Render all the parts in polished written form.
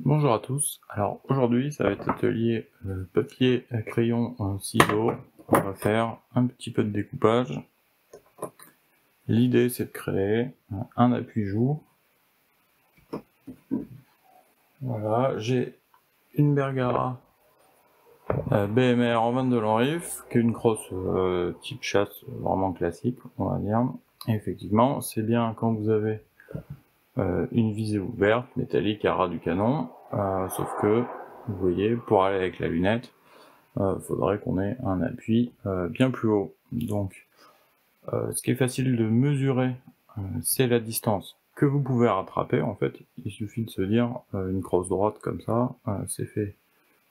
Bonjour à tous, alors aujourd'hui ça va être atelier papier, crayon, ciseaux. On va faire un petit peu de découpage. L'idée c'est de créer un appui-joue. Voilà, j'ai une Bergara BMR en 22 Lanriff, qui est une crosse type chasse vraiment classique, on va dire. Et effectivement, c'est bien quand vous avez une visée ouverte, métallique à ras du canon, sauf que, vous voyez, pour aller avec la lunette, faudrait qu'on ait un appui bien plus haut. Donc, ce qui est facile de mesurer, c'est la distance que vous pouvez rattraper. En fait, il suffit de se dire, une crosse droite comme ça, c'est fait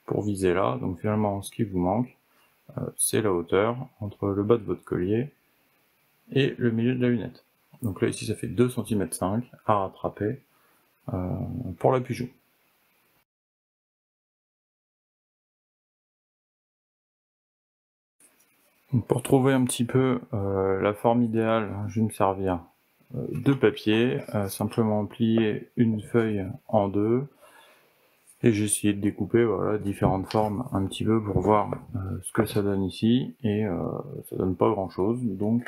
pour viser là. Donc finalement, ce qui vous manque, c'est la hauteur entre le bas de votre collier et le milieu de la lunette. Donc là, ici, ça fait 2,5 cm à rattraper pour l'appui-joue. Pour trouver un petit peu la forme idéale, je vais me servir de papier, simplement plier une feuille en deux, et j'ai essayé de découper voilà, différentes formes un petit peu pour voir ce que ça donne ici, et ça donne pas grand chose, donc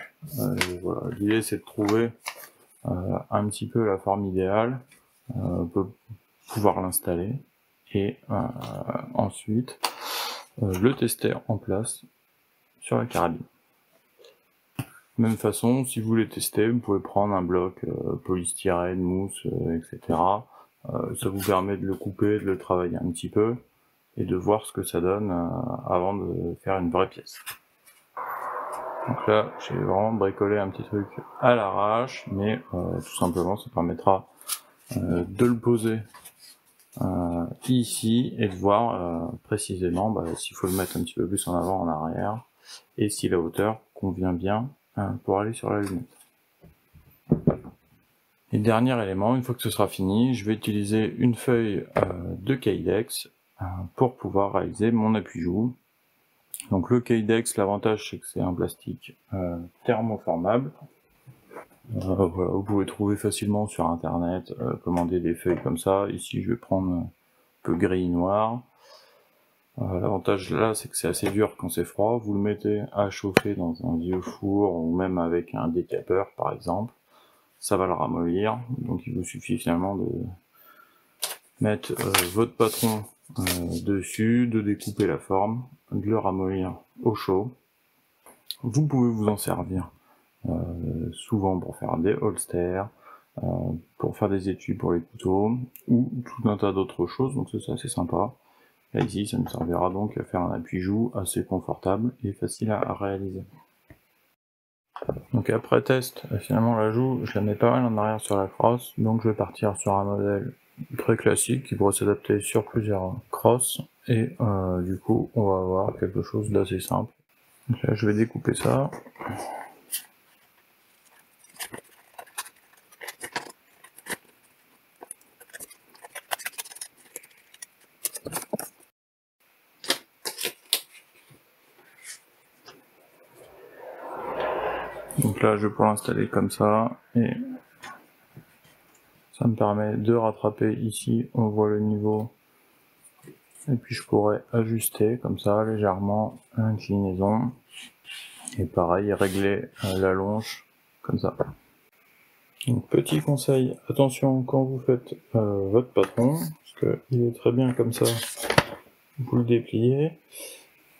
voilà, l'idée c'est de trouver un petit peu la forme idéale, on peut pouvoir l'installer, et ensuite le tester en place sur la carabine. Même façon, si vous voulez tester, vous pouvez prendre un bloc polystyrène, mousse, etc. Ça vous permet de le couper, de le travailler un petit peu, et de voir ce que ça donne avant de faire une vraie pièce. Donc là, j'ai vraiment bricolé un petit truc à l'arrache, mais tout simplement, ça permettra de le poser ici, et de voir précisément s'il faut le mettre un petit peu plus en avant, en arrière, et si la hauteur convient bien pour aller sur la lunette. Et dernier élément, une fois que ce sera fini, je vais utiliser une feuille de Kydex pour pouvoir réaliser mon appui-joue. Donc le Kydex, l'avantage c'est que c'est un plastique thermoformable. Voilà, vous pouvez trouver facilement sur internet, commander des feuilles comme ça. Ici je vais prendre un peu gris-noir. L'avantage là c'est que c'est assez dur quand c'est froid. Vous le mettez à chauffer dans un vieux four ou même avec un décapeur par exemple. Ça va le ramollir, donc il vous suffit finalement de mettre votre patron dessus, de découper la forme, de le ramollir au chaud. Vous pouvez vous en servir souvent pour faire des holsters, pour faire des étuis pour les couteaux, ou tout un tas d'autres choses, donc c'est assez sympa. Là ici, ça nous servira donc à faire un appui-joue assez confortable et facile à réaliser. Donc après test, finalement la joue, je la mets pas mal en arrière sur la crosse, donc je vais partir sur un modèle très classique qui pourrait s'adapter sur plusieurs crosses, et du coup on va avoir quelque chose d'assez simple. Donc là je vais découper ça. Donc là je vais pouvoir l'installer comme ça, et ça me permet de rattraper ici, on voit le niveau, et puis je pourrais ajuster comme ça légèrement l'inclinaison, et pareil régler la longe comme ça. Donc petit conseil, attention quand vous faites votre patron, parce qu'il est très bien comme ça, vous le dépliez,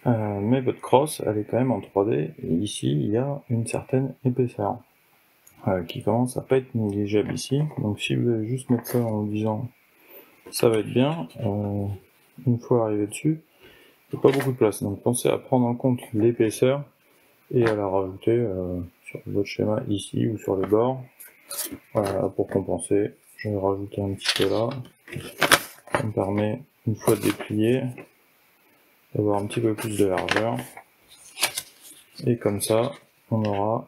mais votre crosse elle est quand même en 3D, et ici il y a une certaine épaisseur qui commence à pas être négligeable ici, donc si vous allez juste mettre ça en vous disant ça va être bien, une fois arrivé dessus, il n'y a pas beaucoup de place, donc pensez à prendre en compte l'épaisseur et à la rajouter sur votre schéma ici ou sur les bords. Voilà, pour compenser, je vais rajouter un petit peu là. Ça me permet, une fois déplié, d'avoir un petit peu plus de largeur. Et comme ça, on aura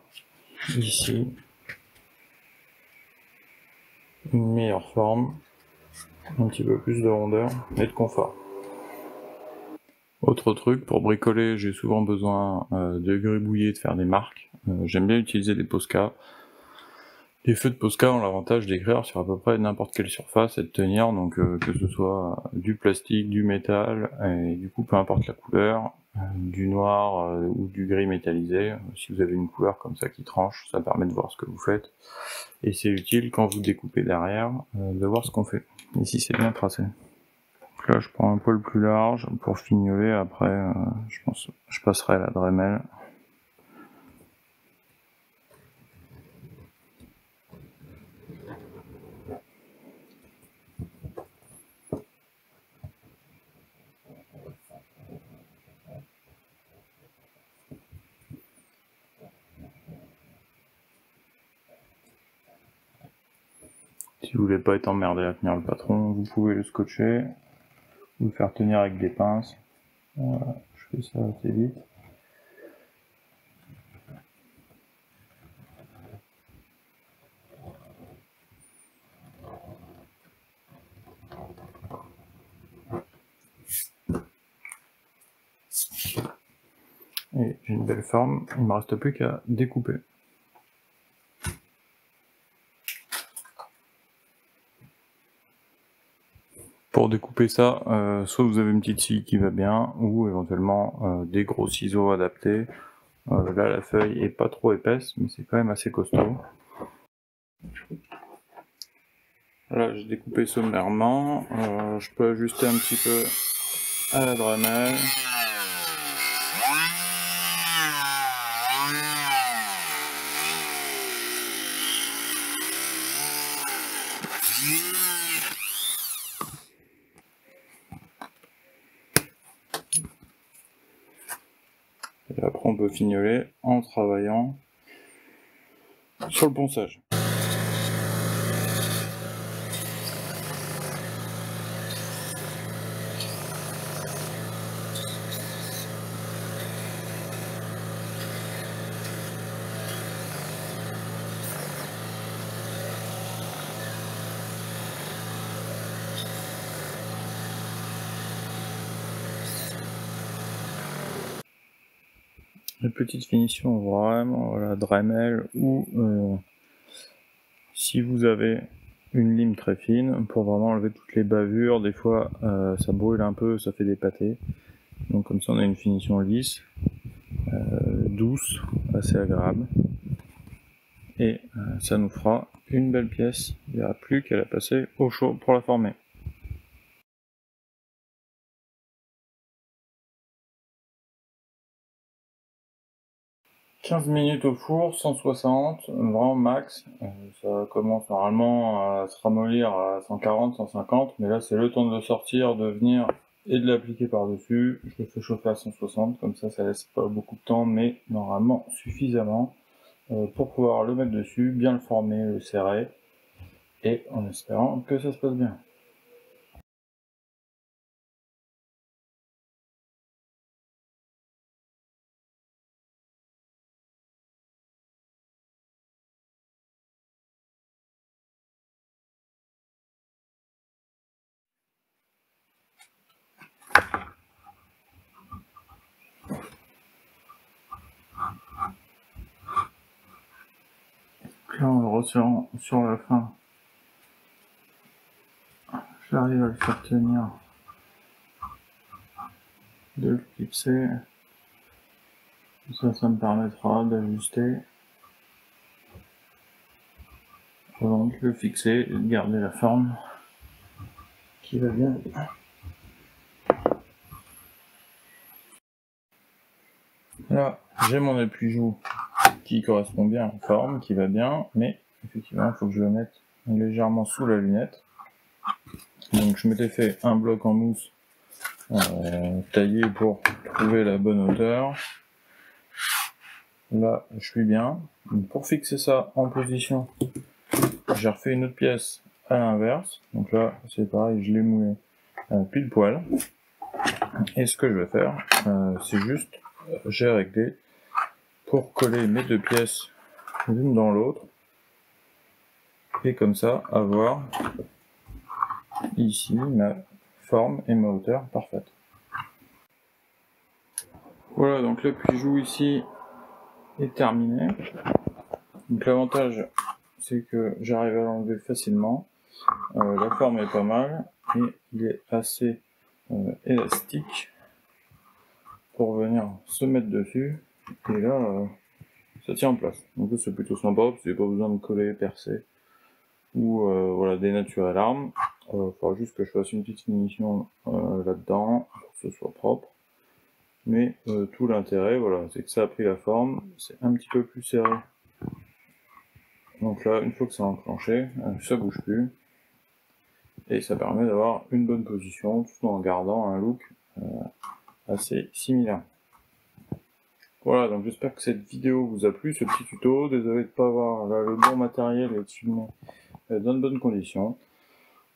ici une meilleure forme, un petit peu plus de rondeur et de confort. Autre truc, pour bricoler, j'ai souvent besoin de gribouiller, de faire des marques. J'aime bien utiliser des Posca. Les feux de Posca ont l'avantage d'écrire sur à peu près n'importe quelle surface et de tenir, donc que ce soit du plastique, du métal, et du coup peu importe la couleur, du noir ou du gris métallisé. Si vous avez une couleur comme ça qui tranche, ça permet de voir ce que vous faites. Et c'est utile quand vous découpez derrière, de voir ce qu'on fait. Ici c'est bien tracé. Donc là je prends un poil plus large pour fignoler, après je pense je passerai à la Dremel. Si vous voulez pas être emmerdé à tenir le patron, vous pouvez le scotcher ou le faire tenir avec des pinces. Voilà, je fais ça assez vite. Et j'ai une belle forme, il ne me reste plus qu'à découper. Pour découper ça, soit vous avez une petite scie qui va bien, ou éventuellement des gros ciseaux adaptés. Là la feuille est pas trop épaisse, mais c'est quand même assez costaud. Là j'ai découpé sommairement, je peux ajuster un petit peu à la Dremel. Et après on peut fignoler en travaillant sur le ponçage. Une petite finition vraiment, la Dremel, ou si vous avez une lime très fine, pour vraiment enlever toutes les bavures, des fois ça brûle un peu, ça fait des pâtés. Donc comme ça on a une finition lisse, douce, assez agréable. Et ça nous fera une belle pièce, il n'y aura plus qu'à la passer au chaud pour la former. « 15 minutes au four, 160, vraiment max. Ça commence normalement à se ramollir à 140, 150, mais là c'est le temps de le sortir, de venir et de l'appliquer par-dessus. Je le fais chauffer à 160, comme ça laisse pas beaucoup de temps, mais normalement suffisamment pour pouvoir le mettre dessus, bien le former, le serrer, et en espérant que ça se passe bien. Là, en le resserrant sur la fin, j'arrive à le faire tenir, de le clipser. Ça me permettra d'ajuster avant de le fixer et de garder la forme qui va bien. Là, j'ai mon appuie-joue qui correspond bien à la forme, qui va bien, mais effectivement, il faut que je le mette légèrement sous la lunette. Donc je m'étais fait un bloc en mousse taillé pour trouver la bonne hauteur. Là, je suis bien. Donc, pour fixer ça en position, j'ai refait une autre pièce à l'inverse. Donc là, c'est pareil, je l'ai moulé pile poil. Et ce que je vais faire, c'est juste, j'ai réglé pour coller mes deux pièces l'une dans l'autre. Et comme ça, avoir ici ma forme et ma hauteur parfaite. Voilà, donc l'appui-joue ici est terminé. Donc l'avantage, c'est que j'arrive à l'enlever facilement. La forme est pas mal et il est assez élastique pour venir se mettre dessus. Et là, ça tient en place. Donc c'est plutôt sympa parce qu'il n'y a pas besoin de coller, percer ou voilà, dénaturer l'arme. Il faudra juste que je fasse une petite finition là-dedans pour que ce soit propre. Mais tout l'intérêt, voilà, c'est que ça a pris la forme, c'est un petit peu plus serré. Donc là, une fois que c'est enclenché, ça bouge plus. Et ça permet d'avoir une bonne position tout en gardant un look assez similaire. Voilà, donc j'espère que cette vidéo vous a plu, ce petit tuto. Désolé de ne pas avoir là, le bon matériel et de filmer dans de bonnes conditions. En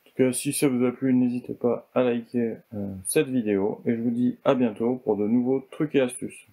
tout cas, si ça vous a plu, n'hésitez pas à liker cette vidéo. Et je vous dis à bientôt pour de nouveaux trucs et astuces.